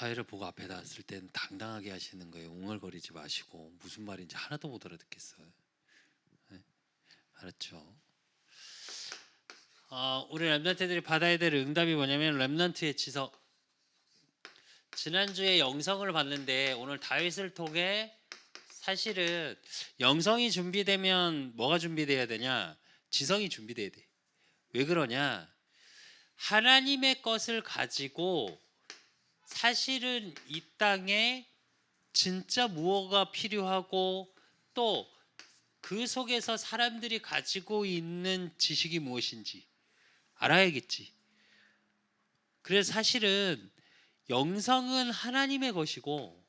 사회를 보고 앞에 나왔을 때는 당당하게 하시는 거예요. 웅얼거리지 마시고 무슨 말인지 하나도 못 알아듣겠어요. 네? 알았죠? 우리 랩런트들이 받아야 될 응답이 뭐냐면 랩런트의 지성. 지난주에 영성을 봤는데 오늘 다윗을 통해 사실은 영성이 준비되면 뭐가 준비돼야 되냐? 지성이 준비돼야 돼. 왜 그러냐? 하나님의 것을 가지고 사실은 이 땅에 진짜 무엇가 필요하고 또 그 속에서 사람들이 가지고 있는 지식이 무엇인지 알아야겠지. 그래서 사실은 영성은 하나님의 것이고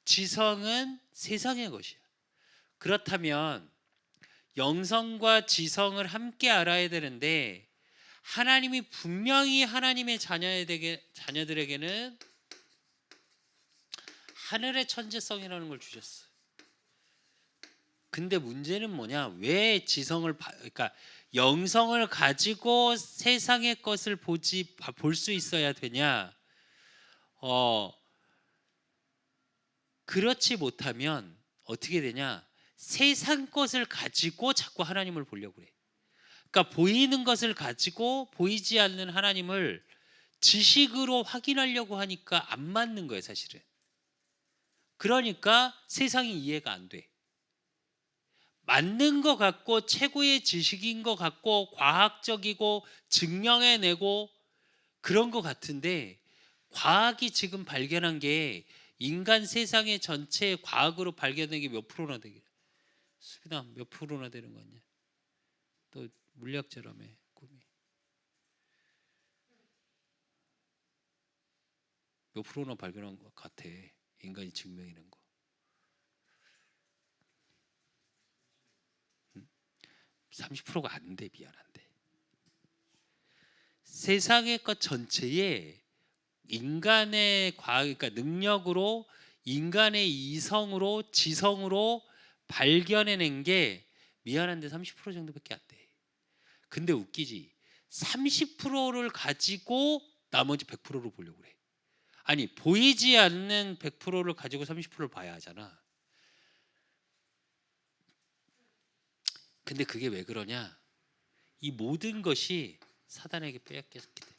지성은 세상의 것이야. 그렇다면 영성과 지성을 함께 알아야 되는데 하나님이 분명히 하나님의 자녀들에게는 하늘의 천재성이라는 걸 주셨어. 근데 문제는 뭐냐? 왜 그러니까 영성을 가지고 세상의 것을 볼 수 있어야 되냐? 그렇지 못하면 어떻게 되냐? 세상 것을 가지고 자꾸 하나님을 보려고 그래. 그러니까 보이는 것을 가지고 보이지 않는 하나님을 지식으로 확인하려고 하니까 안 맞는 거예요, 사실은. 그러니까 세상이 이해가 안 돼. 맞는 것 같고 최고의 지식인 것 같고 과학적이고 증명해내고 그런 것 같은데 과학이 지금 발견한 게 인간 세상의 전체 과학으로 발견된 게 몇 프로나 되게 수빈아 몇 프로나 되는 거 아니야? 또 물리학자라며 꿈이 몇 프로나 발견한 것 같아. 인간이 증명해낸 거 30%가 안 돼. 미안한데 세상의 것 전체에 인간의 과학, 그러니까 능력으로 인간의 이성으로 지성으로 발견해낸 게 미안한데 30% 정도밖에 안 돼. 근데 웃기지. 30%를 가지고 나머지 100%를 보려고 그래. 아니 보이지 않는 100%를 가지고 30%를 봐야 하잖아. 근데 그게 왜 그러냐? 이 모든 것이 사단에게 빼앗겼기 때문에.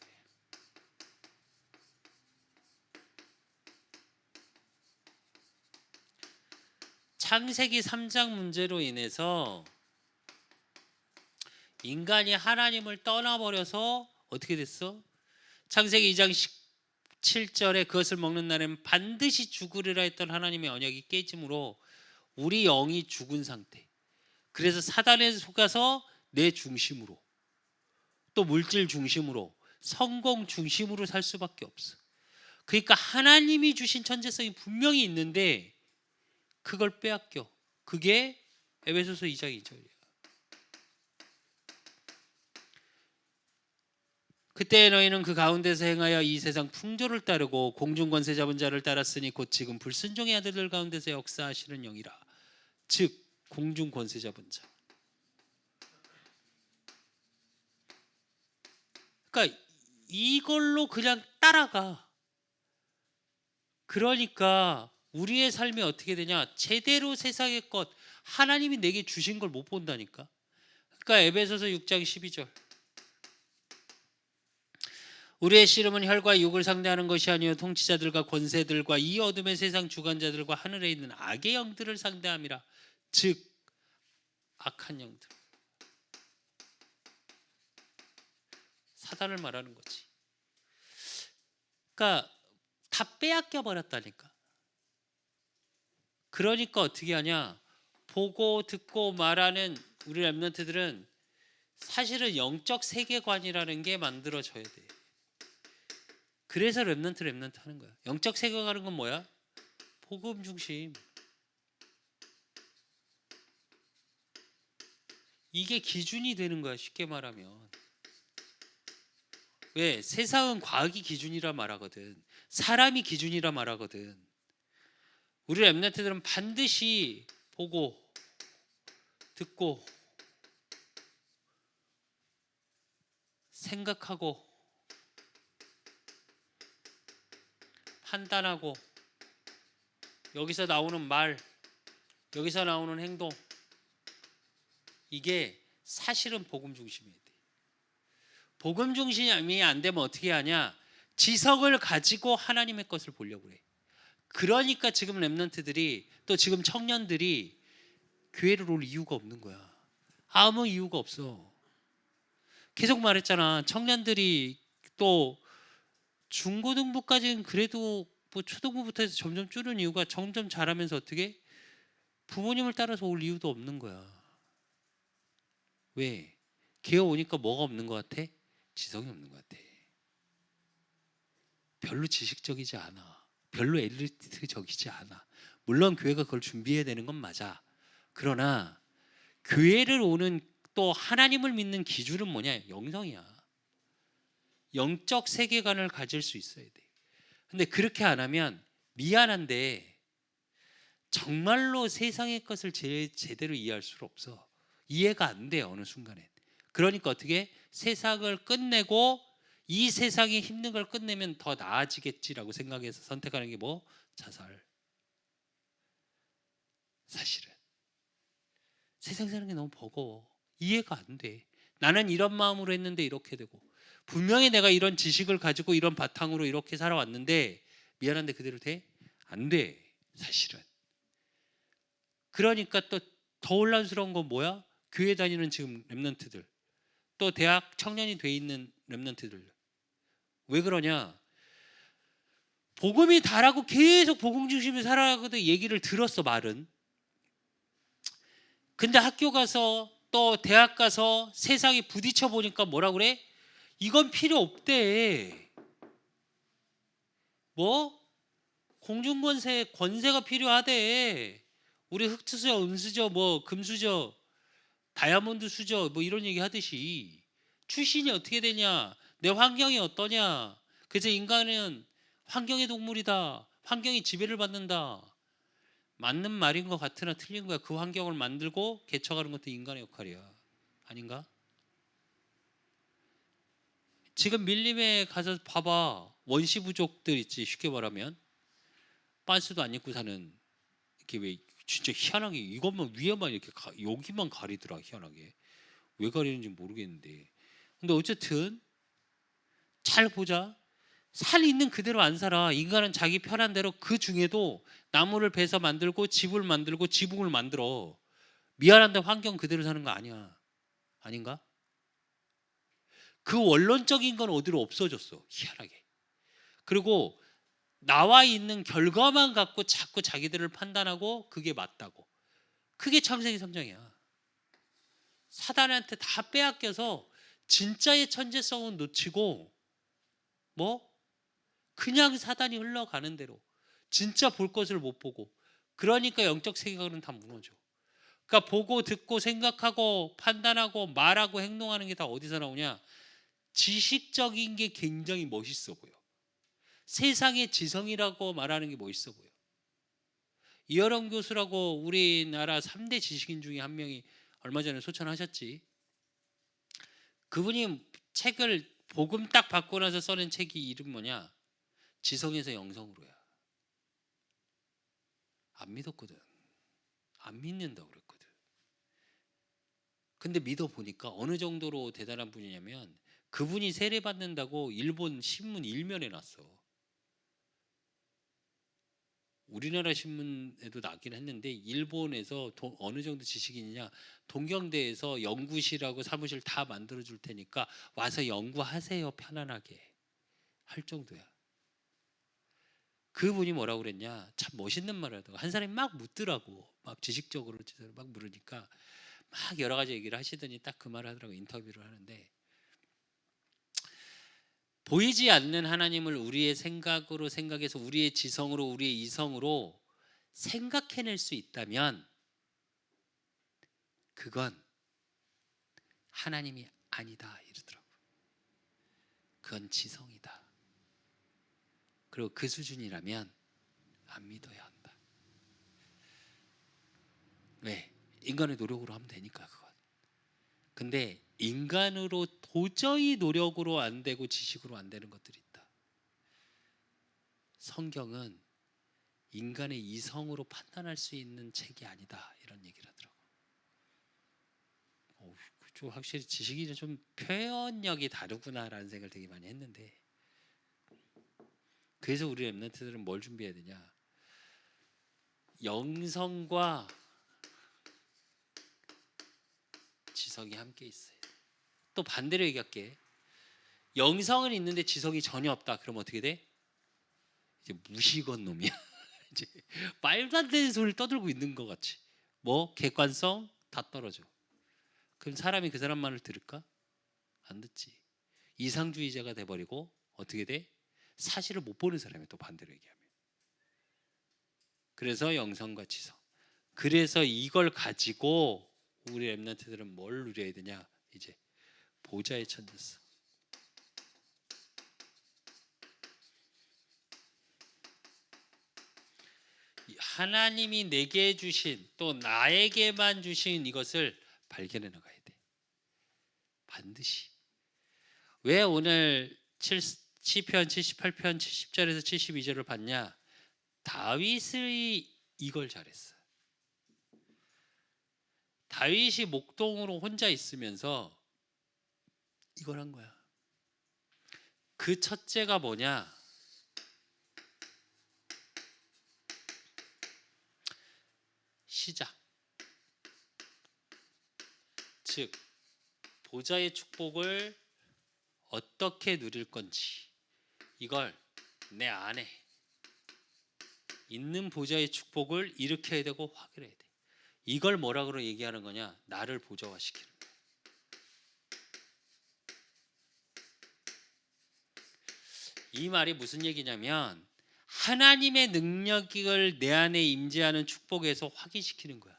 창세기 3장 문제로 인해서 인간이 하나님을 떠나버려서 어떻게 됐어? 창세기 2장 17절에 그것을 먹는 날에는 반드시 죽으리라 했던 하나님의 언약이 깨짐으로 우리 영이 죽은 상태. 그래서 사단에 속아서 내 중심으로 또 물질 중심으로 성공 중심으로 살 수밖에 없어. 그러니까 하나님이 주신 천재성이 분명히 있는데 그걸 빼앗겨. 그게 에베소서 2장 2절이야. 그때 너희는 그 가운데서 행하여 이 세상 풍조를 따르고 공중 권세 잡은 자를 따랐으니 곧 지금 불순종의 아들들 가운데서 역사하시는 영이라. 즉 공중 권세 잡은 자. 그러니까 이걸로 그냥 따라가. 그러니까 우리의 삶이 어떻게 되냐? 제대로 세상의 것 하나님이 내게 주신 걸 못 본다니까. 그러니까 에베소서 6장 12절. 우리의 씨름은 혈과 육을 상대하는 것이 아니요 통치자들과 권세들과 이 어둠의 세상 주관자들과 하늘에 있는 악의 영들을 상대함이라. 즉 악한 영들. 사단을 말하는 거지. 그러니까 다 빼앗겨 버렸다니까. 그러니까 어떻게 하냐? 보고 듣고 말하는 우리 랩런트들은 사실은 영적 세계관이라는 게 만들어져야 돼. 그래서 랩런트 하는 거야. 영적 세계관은 건 뭐야? 복음 중심. 이게 기준이 되는 거야. 쉽게 말하면. 왜? 세상은 과학이 기준이라 말하거든. 사람이 기준이라 말하거든. 우리 랩런트들은 반드시 보고 듣고 생각하고 판단하고 여기서 나오는 말, 여기서 나오는 행동, 이게 사실은 복음 중심이어야 돼. 복음 중심이 안 되면 어떻게 하냐? 지성을 가지고 하나님의 것을 보려고 그래. 그러니까 지금 랩런트들이 또 지금 청년들이 교회를 올 이유가 없는 거야. 아무 이유가 없어. 계속 말했잖아. 청년들이 또 중고등부까지는 그래도 뭐 초등부부터 해서 점점 줄은 이유가 점점 자라면서 어떻게 부모님을 따라서 올 이유도 없는 거야. 왜? 기어 오니까 뭐가 없는 것 같아? 지성이 없는 것 같아. 별로 지식적이지 않아. 별로 엘리트적이지 않아. 물론 교회가 그걸 준비해야 되는 건 맞아. 그러나 교회를 오는 또 하나님을 믿는 기준은 뭐냐? 영성이야. 영적 세계관을 가질 수 있어야 돼. 근데 그렇게 안 하면 미안한데 정말로 세상의 것을 제대로 이해할 수 없어. 이해가 안 돼, 어느 순간엔. 그러니까 어떻게 세상을 끝내고 이 세상이 힘든 걸 끝내면 더 나아지겠지라고 생각해서 선택하는 게 뭐? 자살. 사실은 세상 사는 게 너무 버거워. 이해가 안 돼. 나는 이런 마음으로 했는데 이렇게 되고, 분명히 내가 이런 지식을 가지고 이런 바탕으로 이렇게 살아왔는데 미안한데 그대로 돼? 안 돼. 사실은. 그러니까 또 더 혼란스러운 건 뭐야? 교회 다니는 지금 랩런트들, 또 대학 청년이 돼 있는 랩런트들. 왜 그러냐? 복음이 다라고 계속 복음 중심으로 살아가거든. 얘기를 들었어, 말은. 근데 학교 가서 또 대학 가서 세상에 부딪혀 보니까 뭐라 그래? 이건 필요 없대. 뭐? 공중권세 권세가 필요하대. 우리 흑수저, 은수저, 뭐 금수저, 다이아몬드 수저, 뭐 이런 얘기 하듯이 출신이 어떻게 되냐, 내 환경이 어떠냐. 그래서 인간은 환경의 동물이다. 환경이 지배를 받는다. 맞는 말인 것 같으나 틀린 거야. 그 환경을 만들고 개척하는 것도 인간의 역할이야. 아닌가? 지금 밀림에 가서 봐봐. 원시 부족들 있지, 쉽게 말하면. 빤스도 안 입고 사는, 이렇게 왜 진짜 희한하게 이것만 위에만 이렇게 여기만 가리더라. 희한하게 왜 가리는지 모르겠는데. 근데 어쨌든 잘 보자. 살 있는 그대로 안 살아. 인간은 자기 편한 대로 그 중에도 나무를 베서 만들고 집을 만들고 지붕을 만들어. 미안한데 환경 그대로 사는 거 아니야. 아닌가? 그 원론적인 건 어디로 없어졌어. 희한하게. 그리고 나와 있는 결과만 갖고 자꾸 자기들을 판단하고 그게 맞다고. 그게 창세기 3장이야. 사단한테 다 빼앗겨서 진짜의 천재성은 놓치고 뭐 그냥 사단이 흘러가는 대로 진짜 볼 것을 못 보고, 그러니까 영적 세계관은 다 무너져. 그러니까 보고 듣고 생각하고 판단하고 말하고 행동하는 게 다 어디서 나오냐? 지식적인 게 굉장히 멋있어 보여. 세상의 지성이라고 말하는 게 멋있어 보여. 이어령 교수라고 우리나라 3대 지식인 중에 한 명이 얼마 전에 소천하셨지. 그분이 책을 복음 딱 받고 나서 써낸 책이 이름 뭐냐? 지성에서 영성으로야. 안 믿었거든. 안 믿는다고 그랬거든. 근데 믿어보니까 어느 정도로 대단한 분이냐면, 그분이 세례받는다고 일본 신문 일면에 났어. 우리나라 신문에도 나긴 했는데 일본에서 어느 정도 지식이냐, 동경대에서 연구실하고 사무실 다 만들어 줄 테니까 와서 연구하세요, 편안하게 할 정도야. 그분이 뭐라고 그랬냐, 참 멋있는 말을 하다가 한 사람이 막 묻더라고. 막 지식적으로 막 물으니까 막 여러 가지 얘기를 하시더니 딱 그 말을 하더라고. 인터뷰를 하는데, 보이지 않는 하나님을 우리의 생각으로 생각해서 우리의 지성으로 우리의 이성으로 생각해낼 수 있다면 그건 하나님이 아니다 이러더라고. 그건 지성이다. 그리고 그 수준이라면 안 믿어야 한다. 왜? 인간의 노력으로 하면 되니까 그건. 근데 인간으로 도저히 노력으로 안 되고 지식으로 안 되는 것들이 있다. 성경은 인간의 이성으로 판단할 수 있는 책이 아니다 이런 얘기를 하더라고. 좀 확실히 지식이 좀 표현력이 다르구나라는 생각을 되게 많이 했는데, 그래서 우리 랩런트들은 뭘 준비해야 되냐? 영성과 지성이 함께 있어요. 또 반대로 얘기할게. 영성은 있는데 지성이 전혀 없다. 그럼 어떻게 돼? 이제 무식한 놈이야. 이제 말도 안 되는 소리를 떠들고 있는 것 같이. 뭐 객관성 다 떨어져. 그럼 사람이 그 사람 말을 들을까? 안 듣지. 이상주의자가 돼버리고 어떻게 돼? 사실을 못 보는 사람이 또 반대로 얘기하면. 그래서 영성과 지성. 그래서 이걸 가지고 우리 랩런트들은 뭘 누려야 되냐? 이제 보좌의 천재성. 하나님이 내게 주신, 또 나에게만 주신 이것을 발견해 나가야 돼. 반드시. 왜 오늘 시편 78편 70절에서 72절을 봤냐? 다윗이 이걸 잘했어. 다윗이 목동으로 혼자 있으면서 이걸 한 거야. 그 첫째가 뭐냐? 시작. 즉 보좌의 축복을 어떻게 누릴 건지, 이걸 내 안에 있는 보좌의 축복을 일으켜야 되고 확인해야 돼. 이걸 뭐라고 얘기하는 거냐? 나를 보좌화시키는 거야. 이 말이 무슨 얘기냐면 하나님의 능력을 내 안에 임재하는 축복에서 확인시키는 거야.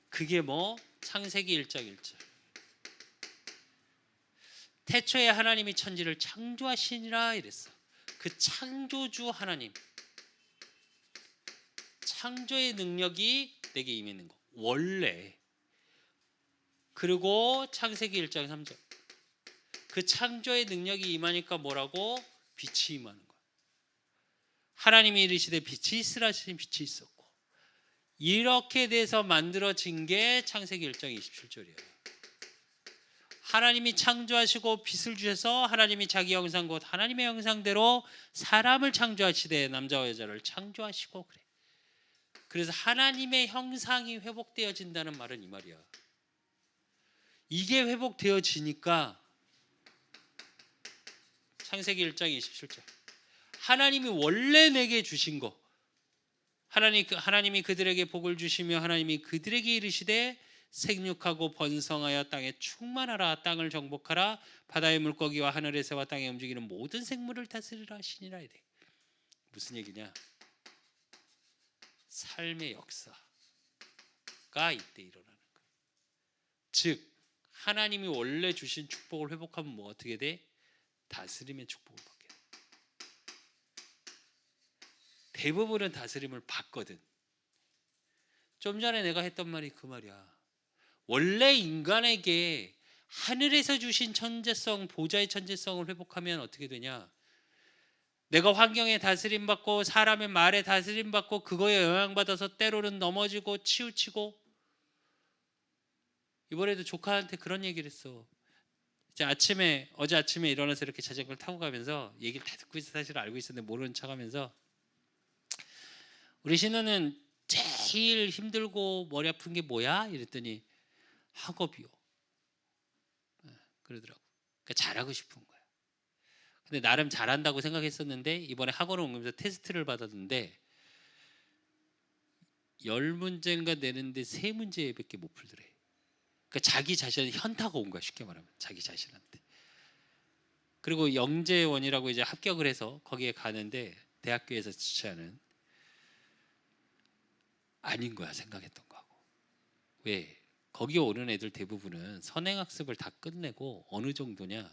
그게 뭐? 창세기 1장 1절. 태초에 하나님이 천지를 창조하시니라 이랬어. 그 창조주 하나님, 창조의 능력이 내게 임했는 거 원래. 그리고 창세기 1장 3절, 그 창조의 능력이 임하니까 뭐라고? 빛이 임하는 거야. 하나님이 이르시되 빛이 있으라 하시니 빛이 있었고, 이렇게 돼서 만들어진 게 창세기 1장 27절이에요. 하나님이 창조하시고 빛을 주셔서 하나님이 자기 형상 곧 하나님의 형상대로 사람을 창조하시되 남자와 여자를 창조하시고 그래. 그래서 하나님의 형상이 회복되어진다는 말은 이 말이야. 이게 회복되어지니까 창세기 1장 27절, 하나님이 원래 내게 주신 거, 하나님이 그들에게 복을 주시며 하나님이 그들에게 이르시되 생육하고 번성하여 땅에 충만하라, 땅을 정복하라, 바다의 물고기와 하늘의 새와 땅에 움직이는 모든 생물을 다스리라 하시니라. 이래. 무슨 얘기냐? 삶의 역사가 이때 일어나는 거예요. 즉 하나님이 원래 주신 축복을 회복하면 뭐 어떻게 돼? 다스림의 축복을 받게 돼. 대부분은 다스림을 받거든. 좀 전에 내가 했던 말이 그 말이야. 원래 인간에게 하늘에서 주신 천재성, 보좌의 천재성을 회복하면 어떻게 되냐? 내가 환경에 다스림 받고 사람의 말에 다스림 받고 그거에 영향받아서 때로는 넘어지고 치우치고. 이번에도 조카한테 그런 얘기를 했어. 이제 어제 아침에 일어나서 이렇게 자전거를 타고 가면서 얘기를 다 듣고 있어. 사실 알고 있었는데 모르는 척하면서, 우리 신우는 제일 힘들고 머리 아픈 게 뭐야? 이랬더니 학업이요. 그러더라고. 그러니까 잘하고 싶은 거야. 근데 나름 잘한다고 생각했었는데 이번에 학원을 옮기면서 테스트를 받았는데 10문제인가 내는데 3문제밖에 못 풀더래. 그러니까 자기 자신한테 현타가 온 거야, 쉽게 말하면. 자기 자신한테. 그리고 영재원이라고 이제 합격을 해서 거기에 가는데 대학교에서 지원하는, 아닌 거야 생각했던 거하고. 왜? 거기 오는 애들 대부분은 선행학습을 다 끝내고 어느 정도냐,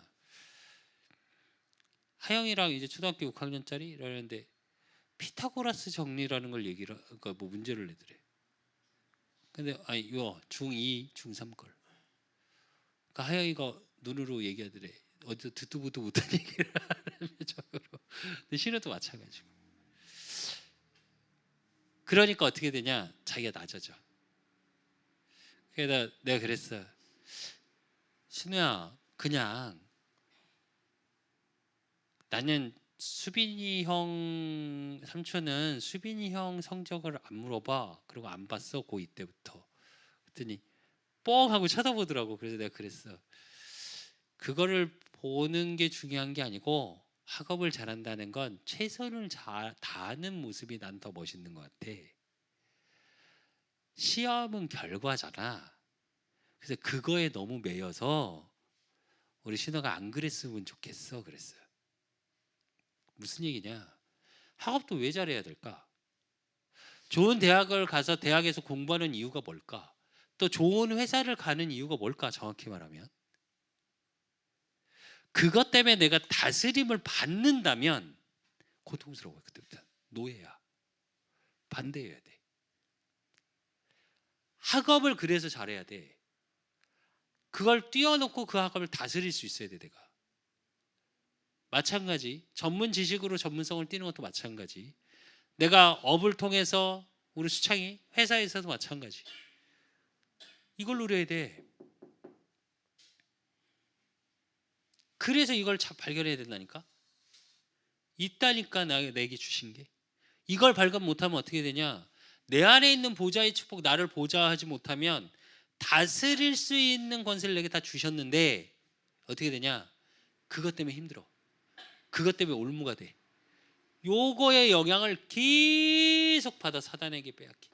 하영이랑 이제 초등학교 6학년짜리 이러는데 피타고라스 정리라는 걸 얘기를, 그러니까 뭐 문제를 내더래. 근데 아니 이거 중2, 중3 걸. 그러니까 하영이가 눈으로 얘기하더래. 어디서 듣도 보도 못한 얘기를 하는 쪽으로. 근데 신우도 마찬가지고. 그러니까 어떻게 되냐? 자기가 낮아져. 그래서 내가 그랬어. 신우야, 그냥 나는 수빈이 형 삼촌은 수빈이 형 성적을 안 물어봐. 그리고 안 봤어. 고2 때부터. 그랬더니 뻥 하고 쳐다보더라고. 그래서 내가 그랬어. 그거를 보는 게 중요한 게 아니고 학업을 잘한다는 건 최선을 다하는 모습이 난 더 멋있는 것 같아. 시험은 결과잖아. 그래서 그거에 너무 매여서 우리 신호가 안 그랬으면 좋겠어. 그랬어요. 무슨 얘기냐? 학업도 왜 잘해야 될까? 좋은 대학을 가서 대학에서 공부하는 이유가 뭘까? 또 좋은 회사를 가는 이유가 뭘까? 정확히 말하면 그것 때문에 내가 다스림을 받는다면 고통스러워요. 그때부터 노예야. 반대해야 돼. 학업을 그래서 잘해야 돼. 그걸 뛰어넘고 그 학업을 다스릴 수 있어야 돼. 내가 마찬가지 전문 지식으로 전문성을 띠는 것도 마찬가지. 내가 업을 통해서 우리 수창이 회사에서도 마찬가지. 이걸 누려야 돼. 그래서 이걸 발견해야 된다니까. 있다니까 내게 주신 게. 이걸 발견 못하면 어떻게 되냐? 내 안에 있는 보좌의 축복, 나를 보좌하지 못하면 다스릴 수 있는 권세를 내게 다 주셨는데 어떻게 되냐? 그것 때문에 힘들어. 그것 때문에 올무가 돼. 요거의 영향을 계속 받아 사단에게 빼앗기.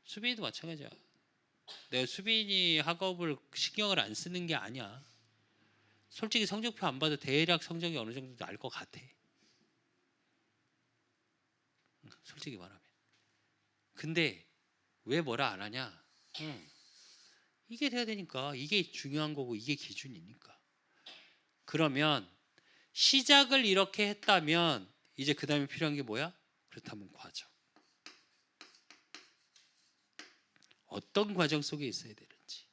수빈이도 마찬가지야. 내가 수빈이 학업을 신경을 안 쓰는 게 아니야. 솔직히 성적표 안 봐도 대략 성적이 어느 정도 날 것 같아. 솔직히 말하면. 근데 왜 뭐라 안 하냐? 이게 돼야 되니까. 이게 중요한 거고 이게 기준이니까. 그러면 시작을 이렇게 했다면 이제 그 다음에 필요한 게 뭐야? 그렇다면 과정. 어떤 과정 속에 있어야 되는지.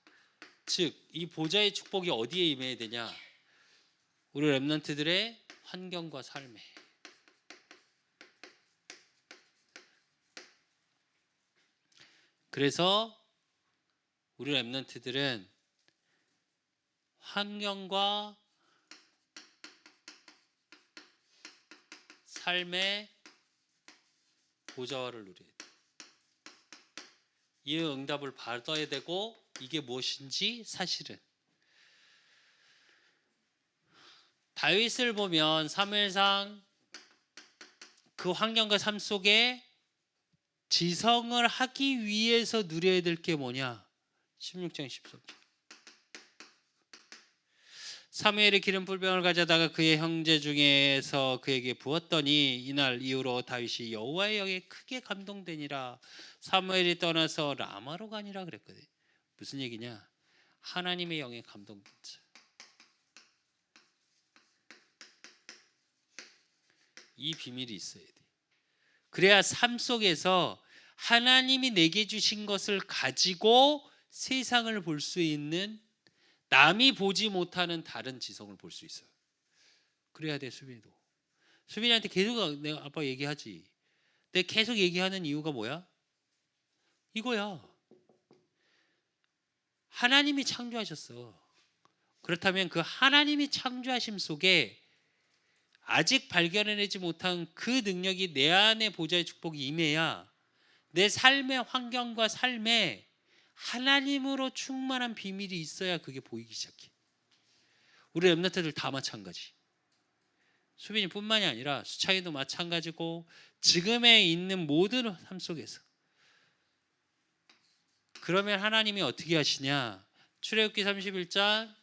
즉 이 보좌의 축복이 어디에 임해야 되냐? 우리 렘넌트들의 환경과 삶에. 그래서 우리 렘넌트들은 환경과 삶의 보좌화를 누려야 돼. 이 응답을 받아야 되고 이게 무엇인지 사실은 다윗을 보면 사무엘상 그 환경과 삶 속에 지성을 하기 위해서 누려야 될 게 뭐냐? 16장 13절. 사무엘이 기름 뿔병을 가져다가 그의 형제 중에서 그에게 부었더니 이날 이후로 다윗이 여호와의 영에 크게 감동되니라. 사무엘이 떠나서 라마로 가니라 그랬거든. 무슨 얘기냐? 하나님의 영에 감동됐죠. 이 비밀이 있어야 돼. 그래야 삶 속에서 하나님이 내게 주신 것을 가지고 세상을 볼 수 있는 남이 보지 못하는 다른 지성을 볼 수 있어요. 그래야 돼. 수빈이도. 수빈이한테 계속 내가 아빠 얘기하지. 내가 계속 얘기하는 이유가 뭐야? 이거야. 하나님이 창조하셨어. 그렇다면 그 하나님이 창조하심 속에 아직 발견해내지 못한 그 능력이 내 안에 보좌의 축복이 임해야 내 삶의 환경과 삶에 하나님으로 충만한 비밀이 있어야 그게 보이기 시작해. 우리 렘넌트들 다 마찬가지. 수빈이뿐만이 아니라 수창이도 마찬가지고 지금에 있는 모든 삶 속에서. 그러면 하나님이 어떻게 하시냐? 출애굽기 31장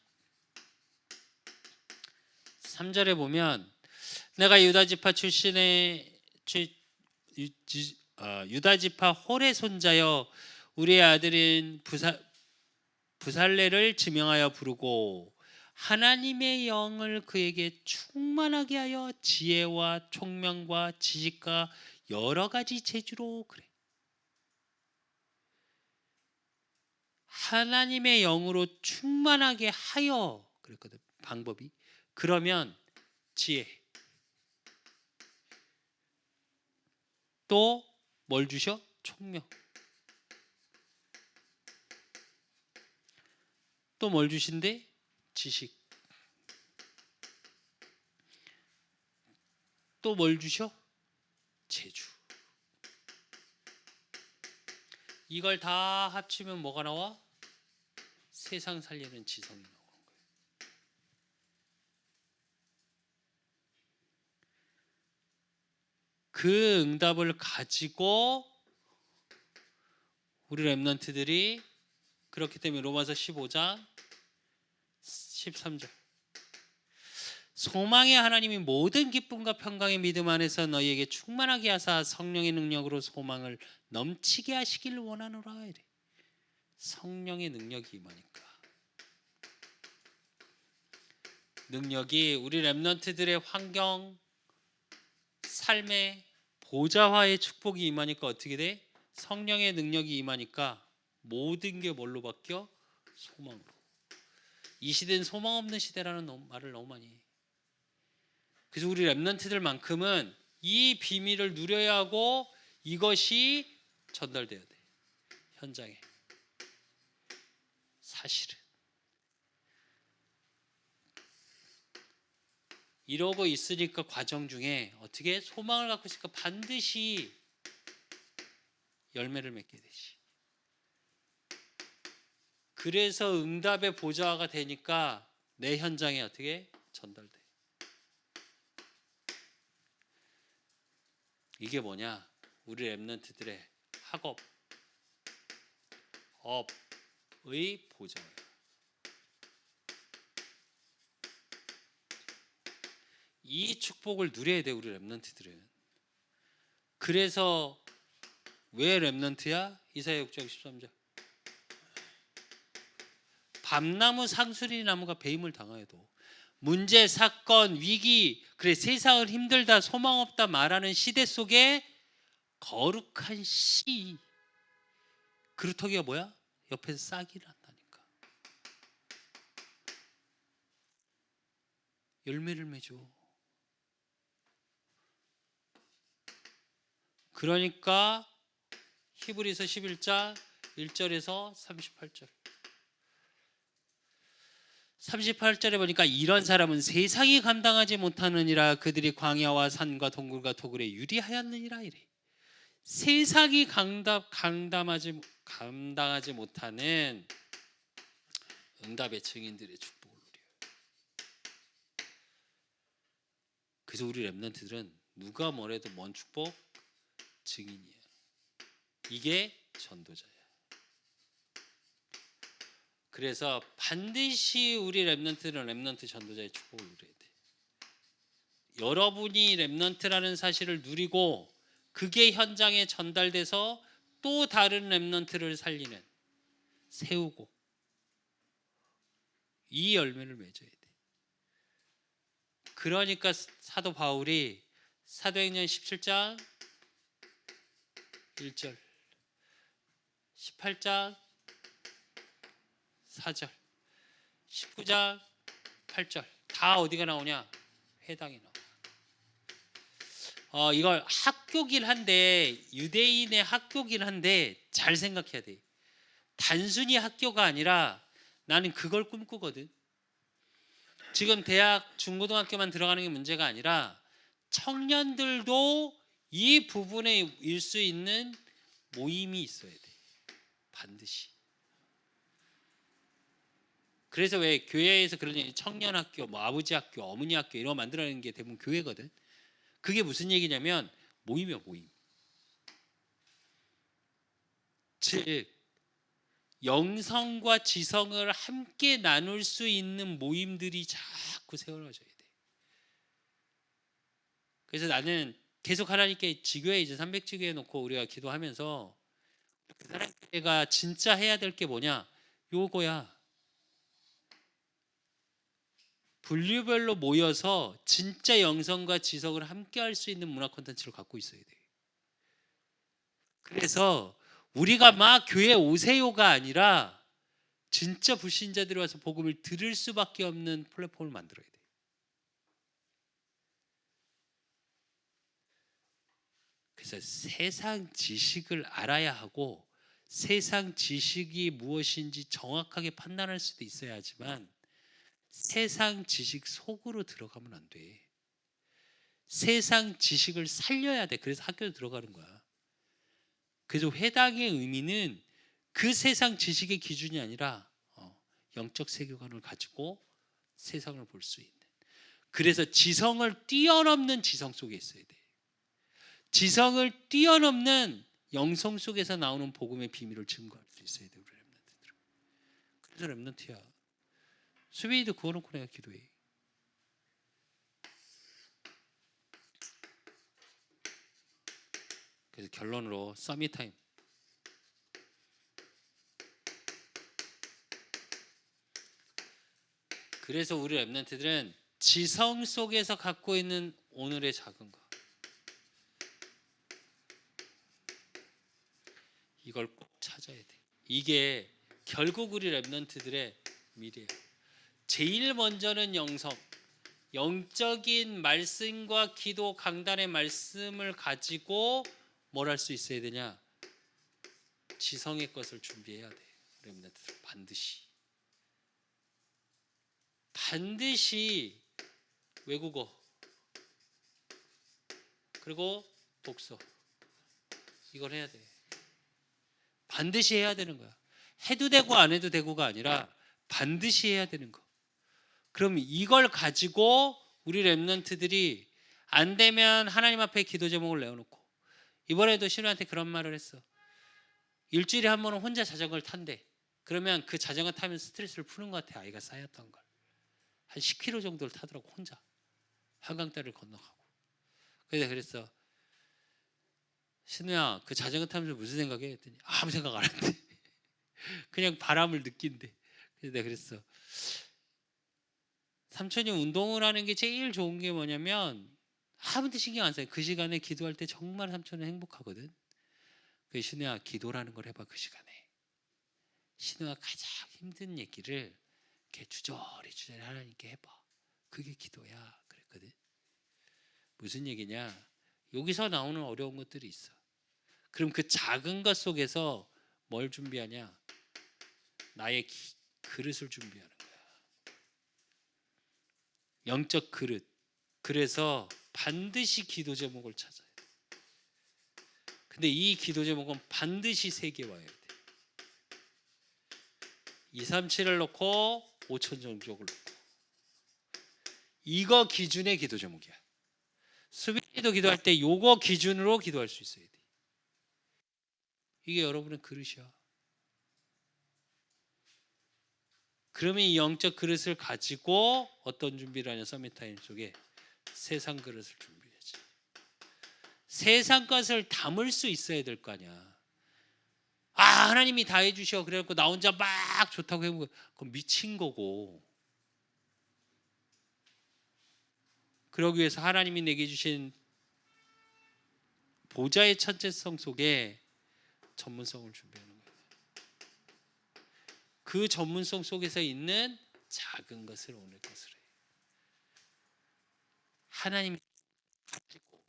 3절에 보면 내가 유다 지파 출신의 유다 지파 홀의 손자여 우리의 아들인 부살레를 지명하여 부르고 하나님의 영을 그에게 충만하게 하여 지혜와 총명과 지식과 여러 가지 재주로 그래. 하나님의 영으로 충만하게 하여 그랬거든. 방법이. 그러면 지혜. 또 뭘 주셔? 총명. 또 뭘 주신대? 지식. 또 뭘 주셔? 재주. 이걸 다 합치면 뭐가 나와? 세상 살리는 지성이 나오는 거예요. 그 응답을 가지고 우리 렘넌트들이 그렇기 때문에 로마서 15장 13절 소망의 하나님이 모든 기쁨과 평강의 믿음 안에서 너희에게 충만하게 하사 성령의 능력으로 소망을 넘치게 하시길 원하노라. 이래. 성령의 능력이 임하니까. 능력이 우리 렘넌트들의 환경, 삶의 보좌화의 축복이 임하니까 어떻게 돼? 성령의 능력이 임하니까 모든 게 뭘로 바뀌어? 소망으로. 이 시대는 소망 없는 시대라는 말을 너무 많이 해. 그래서 우리 렘넌트들만큼은 이 비밀을 누려야 하고 이것이 전달돼야 돼. 현장에. 사실은. 이러고 있으니까 과정 중에 어떻게 소망을 갖고 있으니까 반드시 열매를 맺게 되지. 그래서 응답의 보좌가 되니까 내 현장에 어떻게 전달돼. 이게 뭐냐? 우리 렘넌트들의 학업, 업의 보좌예요. 이 축복을 누려야 돼 우리 렘넌트들은. 그래서 왜 렘넌트야? 이사야 6장 13절. 밤나무 상수리 나무가 배임을 당하여도 문제, 사건, 위기, 그래 세상을 힘들다, 소망 없다 말하는 시대 속에 거룩한 씨 그루터기가 뭐야? 옆에서 싹이 난다니까. 열매를 맺어. 그러니까 히브리서 11장 1절에서 38절 38절에 보니까 이런 사람은 세상이 감당하지 못하느니라. 그들이 광야와 산과 동굴과 토굴에 유리하였느니라. 이래. 세상이 감당하지 못하는 응답의 증인들의 축복을 누려요. 그래서 우리 렘넌트들은 누가 뭐래도 뭔 축복? 증인이야. 이게 전도자야. 그래서 반드시 우리 렘넌트는 렘넌트 전도자의 축복을 누려야 돼. 여러분이 렘넌트라는 사실을 누리고 그게 현장에 전달돼서 또 다른 렘넌트를 살리는, 세우고 이 열매를 맺어야 돼. 그러니까 사도 바울이 사도행전 17장 1절 18장 4절 19장 8절 다 어디가 나오냐? 회당에 나와. 이걸 학교긴 한데 유대인의 학교긴 한데 잘 생각해야 돼. 단순히 학교가 아니라 나는 그걸 꿈꾸거든. 지금 대학 중고등학교만 들어가는 게 문제가 아니라 청년들도 이 부분에 일 수 있는 모임이 있어야 돼. 반드시. 그래서 왜 교회에서 그런 청년학교, 뭐 아버지 학교, 어머니 학교 이런 거 만들어내는 게 대부분 교회거든. 그게 무슨 얘기냐면 모임이야, 모임. 즉 영성과 지성을 함께 나눌 수 있는 모임들이 자꾸 세워져야 돼. 그래서 나는 계속 하나님께 지교회 이제 300지교회 놓고 우리가 기도하면서 그 사람들가 진짜 해야 될 게 뭐냐? 요거야. 분류별로 모여서 진짜 영성과 지성을 함께 할 수 있는 문화 콘텐츠를 갖고 있어야 돼. 그래서 우리가 막 교회 오세요가 아니라 진짜 불신자들이 와서 복음을 들을 수밖에 없는 플랫폼을 만들어야 돼. 그래서 그래서 세상 지식을 알아야 하고 세상 지식이 무엇인지 정확하게 판단할 수도 있어야 하지만 세상 지식 속으로 들어가면 안 돼. 세상 지식을 살려야 돼. 그래서 학교에 들어가는 거야. 그래서 회당의 의미는 그 세상 지식의 기준이 아니라 영적 세계관을 가지고 세상을 볼 수 있는. 그래서 지성을 뛰어넘는 지성 속에 있어야 돼. 지성을 뛰어넘는 영성 속에서 나오는 복음의 비밀을 증거할 수 있어야 돼. 우리 렘넌트들은. 그래서 렘넌트야. 수빈이도 그거 놓고 내가 기도해. 그래서 결론으로 서밋 타임. 그래서 우리 렘넌트들은 지성 속에서 갖고 있는 오늘의 작은 것, 이걸 꼭 찾아야 돼. 이게 결국 우리 렘넌트들의 미래예요. 제일 먼저는 영성, 영적인 말씀과 기도 강단의 말씀을 가지고 뭘 할 수 있어야 되냐? 지성의 것을 준비해야 돼. 렘넌트들 반드시 외국어 그리고 독서 이걸 해야 돼. 반드시 해야 되는 거야. 해도 되고 안 해도 되고가 아니라 반드시 해야 되는 거. 그럼 이걸 가지고 우리 렘넌트들이 안 되면 하나님 앞에 기도 제목을 내어놓고, 이번에도 신우한테 그런 말을 했어. 일주일에 한 번은 혼자 자전거를 탄대. 그러면 그 자전거 타면 스트레스를 푸는 것 같아. 아이가 쌓였던 걸. 한 10km 정도를 타더라고 혼자. 한강다리를 건너가고. 그래서 그랬어. 신우야 그 자전거 타면서 무슨 생각해? 했더니 아무 생각 안 한대. 그냥 바람을 느낀대. 그래서 내가 그랬어. 삼촌이 운동을 하는 게 제일 좋은 게 뭐냐면 아무도 신경 안 써요. 그 시간에 기도할 때 정말 삼촌은 행복하거든. 그 신우야 기도라는 걸 해봐. 그 시간에 신우가 가장 힘든 얘기를 이렇게 주저리 하나님께 해봐. 그게 기도야. 그랬거든. 무슨 얘기냐? 여기서 나오는 어려운 것들이 있어. 그럼 그 작은 것 속에서 뭘 준비하냐? 나의 그릇을 준비하는 거야. 영적 그릇. 그래서 반드시 기도 제목을 찾아야 돼. 근데 이 기도 제목은 반드시 3개 와야 돼. 237을 넣고 5천 정족을 넣고. 이거 기준의 기도 제목이야. 수빈이도 기도할 때 요거 기준으로 기도할 수 있어야 돼. 이게 여러분의 그릇이야. 그러면 이 영적 그릇을 가지고 어떤 준비를 하냐? 서밋타임 속에 세상 그릇을 준비해야지. 세상 것을 담을 수 있어야 될 거 아니야. 아 하나님이 다 해주셔. 그래갖고 나 혼자 막 좋다고 해보고 그건 미친 거고. 그러기 위해서 하나님이 내게 주신 보좌의 천재성 속에 전문성을 준비하는 거예요. 그 전문성 속에서 있는 작은 것을 오늘 것을 해. 하나님이 가지고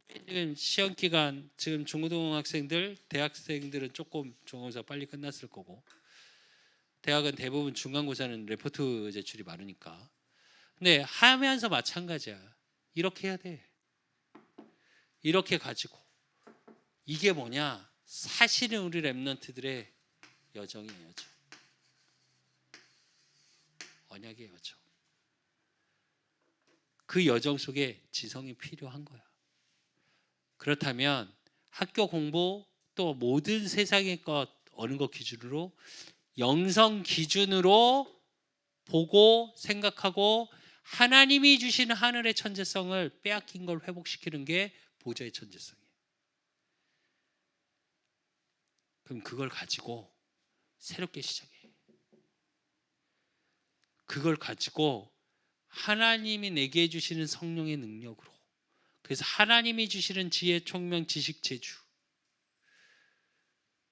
지금 시험 기간 지금 중고등학생들, 대학생들은 조금 중간고사 빨리 끝났을 거고 대학은 대부분 중간고사는 레포트 제출이 많으니까. 근데 하면서 마찬가지야. 이렇게 해야 돼. 이렇게 가지고 이게 뭐냐? 사실은 우리 렘넌트들의 여정이에요. 여정. 언약의 여정. 그 여정 속에 지성이 필요한 거야. 그렇다면 학교 공부 또 모든 세상의 것 어느 것 기준으로 영성 기준으로 보고 생각하고 하나님이 주신 하늘의 천재성을 빼앗긴 걸 회복시키는 게 보좌의 천재성이에요. 그럼 그걸 가지고 새롭게 시작해. 그걸 가지고 하나님이 내게 주시는 성령의 능력으로, 그래서 하나님이 주시는 지혜, 총명, 지식, 재주,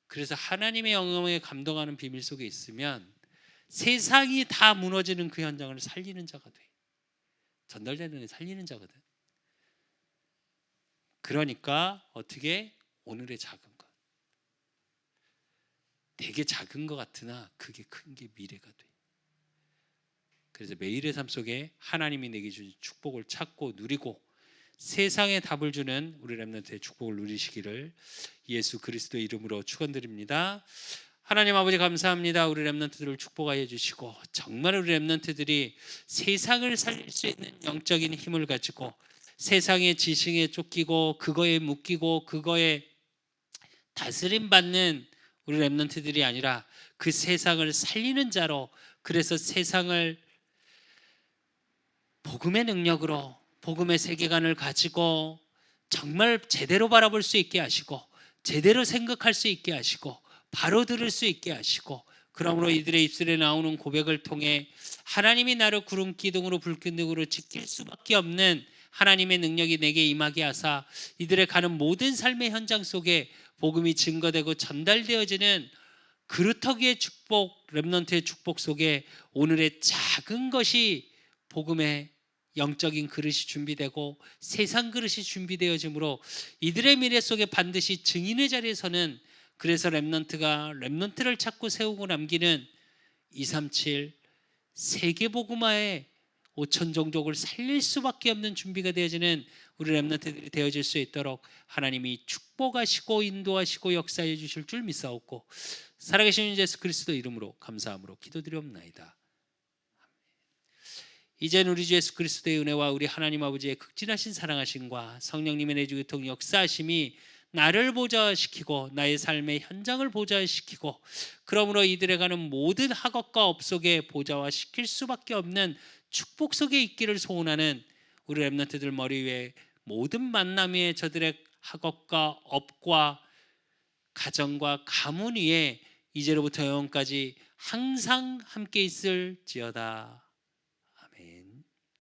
그래서 하나님의 영광에 감동하는 비밀 속에 있으면 세상이 다 무너지는 그 현장을 살리는 자가 돼. 전달되는 애 살리는 자거든. 그러니까 어떻게 오늘의 작은 것, 되게 작은 것 같으나 그게 큰 게 미래가 돼. 그래서 매일의 삶 속에 하나님이 내게 주신 축복을 찾고 누리고 세상에 답을 주는 우리 렘넌트의 축복을 누리시기를 예수 그리스도의 이름으로 축원드립니다. 하나님 아버지 감사합니다. 우리 렘넌트들을 축복하여 주시고 정말 우리 렘넌트들이 세상을 살릴 수 있는 영적인 힘을 가지고 세상의 지식에 쫓기고 그거에 묶이고 그거에 다스림 받는 우리 렘넌트들이 아니라 그 세상을 살리는 자로, 그래서 세상을 복음의 능력으로 복음의 세계관을 가지고 정말 제대로 바라볼 수 있게 하시고 제대로 생각할 수 있게 하시고 바로 들을 수 있게 하시고, 그러므로 이들의 입술에 나오는 고백을 통해 하나님이 나를 구름 기둥으로 불 기둥으로 지킬 수밖에 없는 하나님의 능력이 내게 임하게 하사 이들의 가는 모든 삶의 현장 속에 복음이 증거되고 전달되어지는 그루터기의 축복, 렘넌트의 축복 속에 오늘의 작은 것이 복음의 영적인 그릇이 준비되고 세상 그릇이 준비되어지므로 이들의 미래 속에 반드시 증인의 자리에 서는, 그래서 렘넌트가 렘넌트를 찾고 세우고 남기는 237 세계복음화의 5천 종족을 살릴 수밖에 없는 준비가 되어지는 우리 렘넌트들이 되어질 수 있도록 하나님이 축복하시고 인도하시고 역사해 주실 줄 믿사옵고 살아계신 예수 그리스도 이름으로 감사함으로 기도드리옵나이다. 이젠 우리 주 예수 그리스도의 은혜와 우리 하나님 아버지의 극진하신 사랑하심과 성령님의 내주교통 역사하심이 나를 보좌시키고 나의 삶의 현장을 보좌시키고 그러므로 이들에 가는 모든 학업과 업 속에 보좌화시킬 수밖에 없는 축복 속에 있기를 소원하는 우리 렘넌트들 머리 위에 모든 만남의 저들의 학업과 업과 가정과 가문 위에 이제로부터 영원까지 항상 함께 있을지어다.